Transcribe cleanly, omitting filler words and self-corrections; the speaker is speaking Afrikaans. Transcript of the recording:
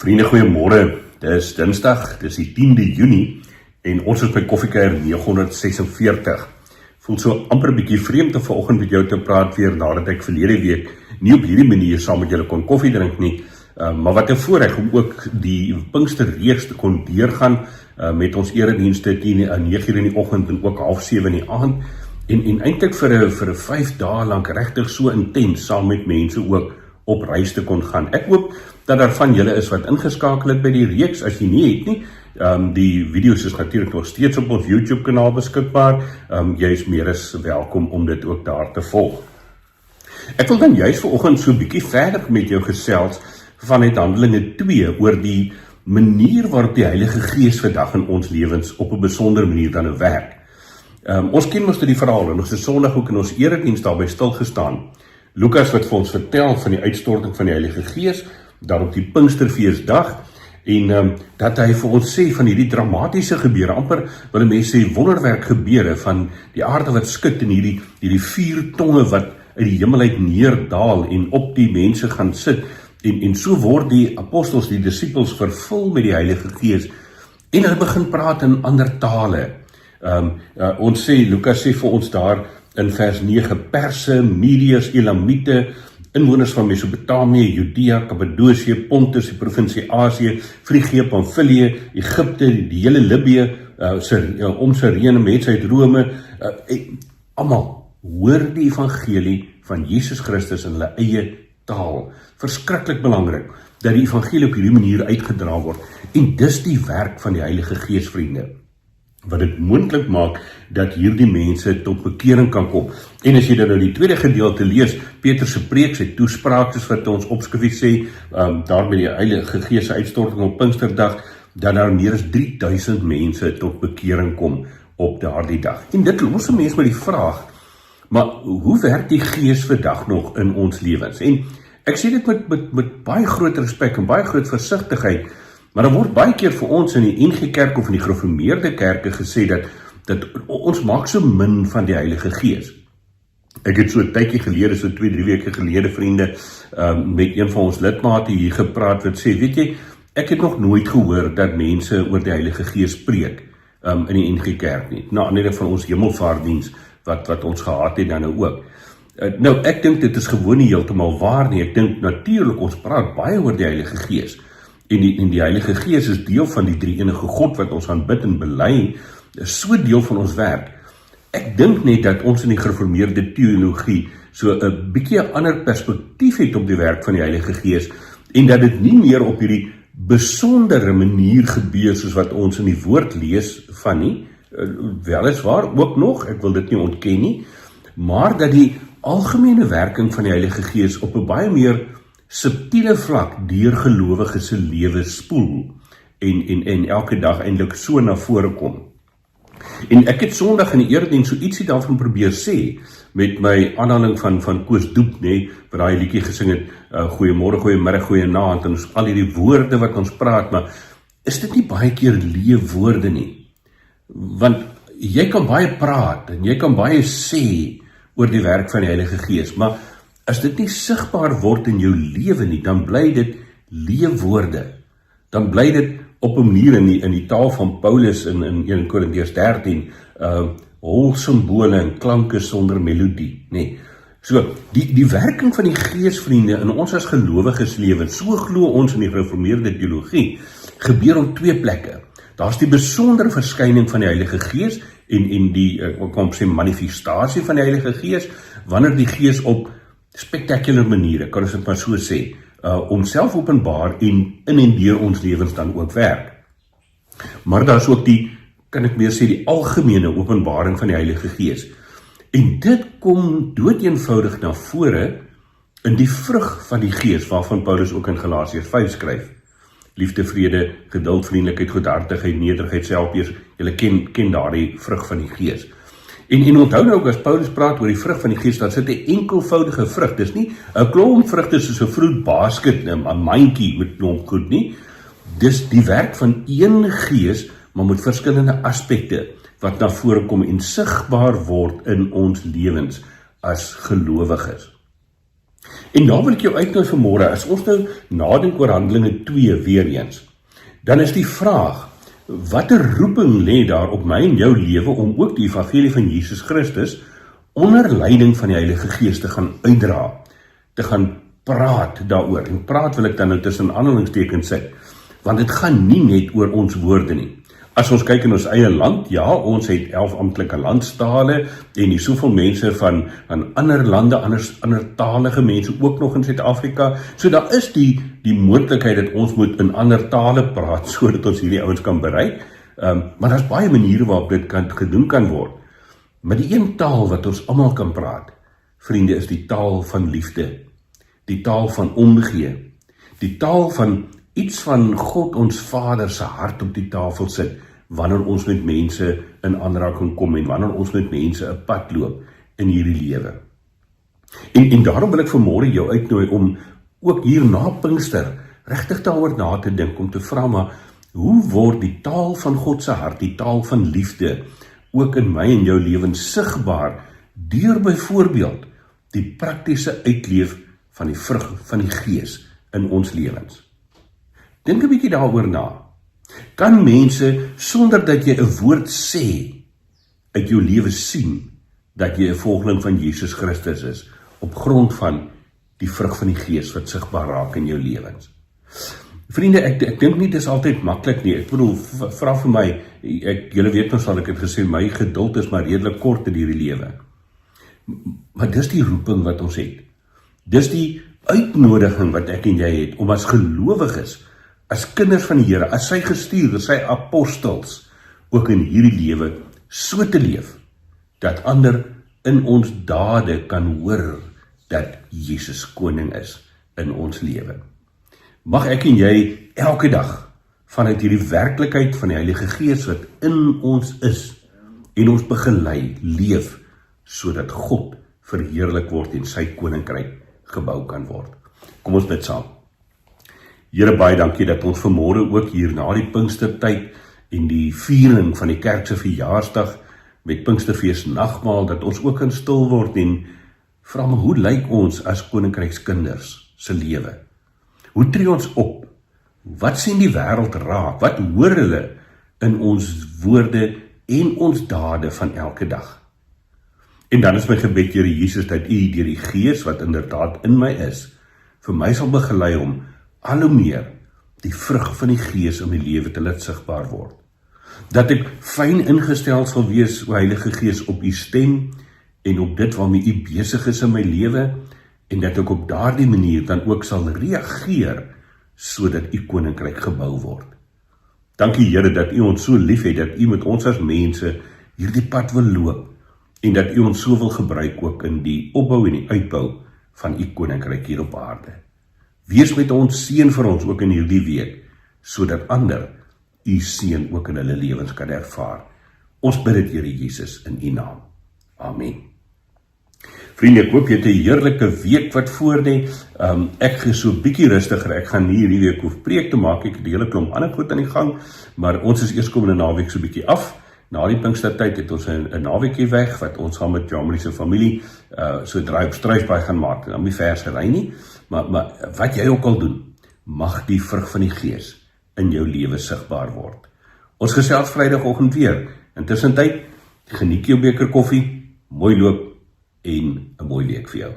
Vriende, goeiemôre. Dis Dinsdag, dis die 10de Junie en ons is by Koffiekuier 946. Voel so amper 'n bietjie vreemd om vanoggend met jou te praat weer nadat ek verlede week nie op hierdie manier saam met julle kon koffie drink nie, maar wat 'n voorreg om ook die Pinksterreeks te kon deurgaan met ons eredienste 9:00 in die oggend en ook 6:30 in die aand en eintlik vir 'n 5 dae lank regtig so intens saam met mense ook op reis te kon gaan. Ek hoop dat daar van julle is wat ingeskakel het by die reeks. As jy nie het nie, die video's is natuurlik nog steeds op ons YouTube kanaal beskikbaar. Jy is meer as welkom om dit ook daar te volg. Ek wil dan juist vanoggend so 'n bietjie verder met jou gesels vanuit Handelinge 2 oor die manier waarop die Heilige Gees vandag in ons lewens op 'n besondere manier dan werk. Ons ken mos die verhaal en ons het Sondag ook in ons erediens daarby stilgestaan. Lukas wat vir ons vertel van die uitstorting van die Heilige Gees, daar op die Pinksterfeesdag, en dat hy vir ons sê van hierdie dramatiese gebeure, amper wil mense sê wonderwerk gebeure, van die aarde wat skud en hierdie 4 tonge wat uit die hemel uit neerdaal en op die mense gaan sit, en so word die apostels, die disippels vervul met die Heilige Gees, en hulle begin praat in ander tale. Ons sê, Lukas sê vir ons daar, in vers 9, Perse, Mediërs, Elamiete, inwoners van Mesopotamië, Judea, Kappadosie, Pontus, die provinsie Asië, Frigië, Pamfilië, Egipte, die hele Libië, om Sirene, mense uit Rome, almal hoor die evangelie van Jesus Christus in hulle eie taal. Verskriklik belangrik dat die evangelie op hierdie manier uitgedra word. En dis die werk van die Heilige Gees, vriende, wat dit moontlik maak dat hierdie mense tot bekering kan kom. En as jy dan nou die tweede gedeelte lees, Petrus se preek, sy toespraak, soos wat ons opskrifie sê, daar by die Heilige Gees se uitstorting op Pinksterdag, dat daar meer as 3000 mense tot bekering kom op daardie dag. En dit los 'n mens met die vraag, maar hoe werk die Gees vandag nog in ons lewens? En ek sê dit met baie groot respek en baie groot versigtigheid, maar dan word baie keer vir ons in die NG Kerk of in die gereformeerde kerke gesê dat ons maak so min van die Heilige Gees. Ek het so 'n tydjie gelede, so 2-3 weke gelede, vriende, met een van ons lidmate hier gepraat wat sê, weet jy, ek het nog nooit gehoor dat mense oor die Heilige Gees preek in die NG Kerk nie. Na aanleiding van ons hemelvaartdiens wat ons gehad het dan nou ook. Nou, ek dink dit is gewoon nie heeltemal waar nie. Ek dink natuurlik ons praat baie oor die Heilige Gees. En die Heilige Gees is deel van die drie-enige God wat ons aanbid en bely, is so deel van ons werk. Ek dink net dat ons in die gereformeerde teologie so 'n bietjie 'n ander perspektief het op die werk van die Heilige Gees, en dat dit nie meer op hierdie besondere manier gebeur soos wat ons in die woord lees van nie, weliswaar ook nog, ek wil dit nie ontken nie, maar dat die algemene werking van die Heilige Gees op 'n baie meer subtiele vlak deur gelowiges se lewe spoel en elke dag eintlik so na vore kom. En ek het Sondag in die erediens so ietsie daarvan probeer sê met my aanhaling van Koos Doep, wat daai liedjie gesing het, goeiemôre, goeiemiddag, goeienaand, en al hierdie woorde wat ons praat, maar is dit nie baie keer leë woorde nie? Want jy kan baie praat en jy kan baie sê oor die werk van die Heilige Gees, maar as dit nie sigbaar word in jou lewe nie, dan bly dit leë woorde. Dan bly dit op 'n manier in die taal van Paulus in 1 Korintiërs 13, hol simbole en klanke sonder melodie, nee. So, die werking van die Gees, vriende, in ons as gelowiges lewe, so glo ons in die gereformeerde teologie, gebeur op 2 plekke. Daar's die besondere verskyning van die Heilige Gees en die, kom sê, manifestasie van die Heilige Gees, wanneer die Gees op spectacular maniere, kan ons dit maar so sê, homself openbaar en in en deur ons lewens dan ook werk. Maar daar is ook die, kan ek meer sê, die algemene openbaring van die Heilige Gees. En dit kom doeteenvoudig na vore in die vrug van die Gees, waarvan Paulus ook in Galasiërs 5 skryf. Liefde, vrede, geduld, vriendelikheid, goedhartigheid, nederigheid, selfbeheers. Julle ken daardie vrug van die Gees. En onthou nou ook, as Paulus praat oor die vrug van die Gees, dan sit 'n enkelvoudige vrug. Dis nie 'n klomp vrugte soos 'n vroedbasket, 'n mandjie met klomp goed nie. Dis die werk van een Gees, maar met verskillende aspekte wat na vore kom en sigbaar word in ons lewens as gelowiges. En nou wil ek jou uitnooi vanmôre, as ons nou nadink oor Handelinge 2 weer eens, dan is die vraag, watter roeping lê daar op my en jou lewe om ook die evangelie van Jesus Christus onder leiding van die Heilige Gees te gaan uitdra, te gaan praat daaroor. En praat wil ek dan nou tussen aanhalingstekens sit, want dit gaan nie net oor ons woorde nie. As ons kyk in ons eie land, ja, ons het 11 amptelike landstale en die soveel mense van ander lande, ander talige mense ook nog in Suid-Afrika. So daar is die moontlikheid dat ons moet in ander tale praat sodat ons hierdie ouens kan bereik. Maar daar's baie maniere waarop dit gedoen kan word. Maar die een taal wat ons almal kan praat, vriende, is die taal van liefde, die taal van omgee, die taal van iets van God ons Vader se hart op die tafel sit, wanneer ons met mense in aanraking kom en wanneer ons met mense 'n pad loop in hierdie lewe. En daarom wil ek vanmôre jou uitnooi om ook hier na Pinkster regtig daaroor na te dink, om te vra, maar hoe word die taal van God se hart, die taal van liefde, ook in my en jou lewens sigbaar, deur byvoorbeeld die praktiese uitleef van die vrug van die Gees in ons lewens. Dink 'n bietjie daaroor na. Kan mense, sonder dat jy 'n woord sê, uit jou lewe sien, dat jy 'n volgeling van Jesus Christus is, op grond van die vrug van die Gees wat sigbaar raak in jou lewens? Vriende, ek dink nie, dit is altyd maklik nie. Ek bedoel, vra vir my, julle weet ons sal ek het gesê, my geduld is maar redelik kort in hierdie lewe. Maar dis die roeping wat ons het. Dis die uitnodiging wat ek en jy het, om as gelowiges, as kinders van die Here, as sy gestuurde, sy apostels, ook in hierdie lewe so te leef, dat ander in ons dade kan hoor dat Jesus koning is in ons lewe. Mag ek en jy elke dag vanuit hierdie werklikheid van die Heilige Gees wat in ons is en ons begelei leef, sodat God verheerlik word en sy koninkryk gebou kan word. Kom ons bid saam. Here, baie dankie dat ons vanmôre ook hier na die Pinkstertyd en die viering van die kerk se verjaarsdag met Pinksterfees nagmaal, dat ons ook kan stil word en vra, maar hoe lyk ons as koninkrykskinders se lewe? Hoe tree ons op? Wat sien die wêreld raak? Wat hoor hulle in ons woorde en ons dade van elke dag? En dan is my gebed, Here Jesus, dat U deur die Gees wat inderdaad in my is, vir my sal begelei om al hoe meer die vrug van die Gees in my lewe te laat sigbaar word. Dat ek fyn ingestel sal wees, o Heilige Gees, op U stem en op dit waarmee U besig is in my lewe, en dat ek op daardie manier dan ook sal reageer, sodat U koninkryk gebou word. Dankie Here dat U ons so lief het, dat U met ons as mense hierdie pad wil loop, en dat U ons so wil gebruik ook in die opbou en die uitbou van U koninkryk hier op aarde. Wees met ons, seën vir ons ook in hierdie week, sodat ander U seën ook in hulle lewens kan ervaar. Ons bid dit, Here Jesus, in U naam. Amen. Vriende, ek hoop jy het 'n heerlike week wat voor lê. Ek is so bietjie rustiger. Ek gaan nie hierdie week hoef preek te maak. Ek het 'n hele klomp ander goed aan die gang, maar ons is eers komende naweek so bietjie af. Na die Pinkstertyd het ons 'n naweekie weg wat ons saam met Jamie se familie so draai op Struisbaai gaan maak. Dan nie verse ry nie, maar wat jy ook al doen, mag die vrug van die Gees in jou lewe sigbaar word. Ons gesels Vrydagoggend weer. Intussen tyd, geniet jou beker koffie, mooi loop en 'n mooi week vir jou.